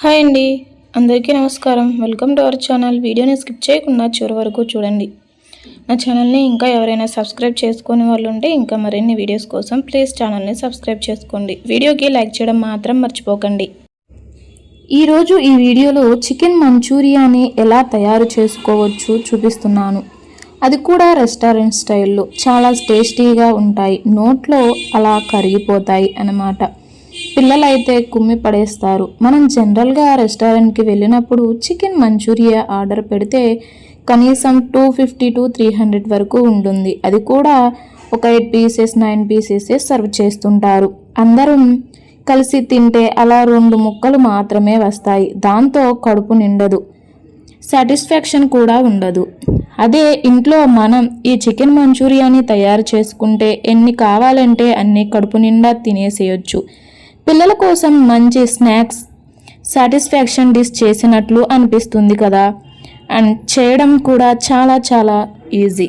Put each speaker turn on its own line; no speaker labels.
Hi అండి, అందరికీ నమస్కారం. Welcome to our channel. వీడియోని స్కిప్ చేయకుండా చివరి వరకు చూడండి. నా ఛానల్ని ఇంకా ఎవరైనా సబ్స్క్రైబ్ చేసుకునే వాళ్ళు ఉంటే ఇంకా మరిన్ని వీడియోస్ కోసం ప్లీజ్ ఛానల్ని సబ్స్క్రైబ్ చేసుకోండి. వీడియోకి లైక్ చేయడం మాత్రం మర్చిపోకండి. ఈరోజు ఈ వీడియోలో చికెన్ మంచూరియాని ఎలా తయారు చేసుకోవచ్చు చూపిస్తున్నాను. అది కూడా రెస్టారెంట్ స్టైల్లో చాలా టేస్టీగా ఉంటాయి. నోట్లో అలా కరిగిపోతాయి అన్నమాట. పిల్లలైతే కుమ్మి పడేస్తారు. మనం జనరల్గా రెస్టారెంట్కి వెళ్ళినప్పుడు చికెన్ మంచూరియా ఆర్డర్ పెడితే కనీసం 250 to 300 వరకు ఉంటుంది. అది కూడా ఒక 8 pieces 9 pieces సర్వ్ చేస్తుంటారు. అందరూ కలిసి తింటే అలా 2 ముక్కలు మాత్రమే వస్తాయి. దాంతో కడుపు నిండదు, సాటిస్ఫాక్షన్ కూడా ఉండదు. అదే ఇంట్లో మనం ఈ చికెన్ మంచూరియాని తయారు చేసుకుంటే ఎన్ని కావాలంటే అన్ని కడుపు నిండా తినేసేయచ్చు. పిల్లల కోసం మంచి స్నాక్స్, సాటిస్ఫాక్షన్ డిష్ చేసినట్లు అనిపిస్తుంది కదా. అండ్ చేయడం కూడా చాలా ఈజీ.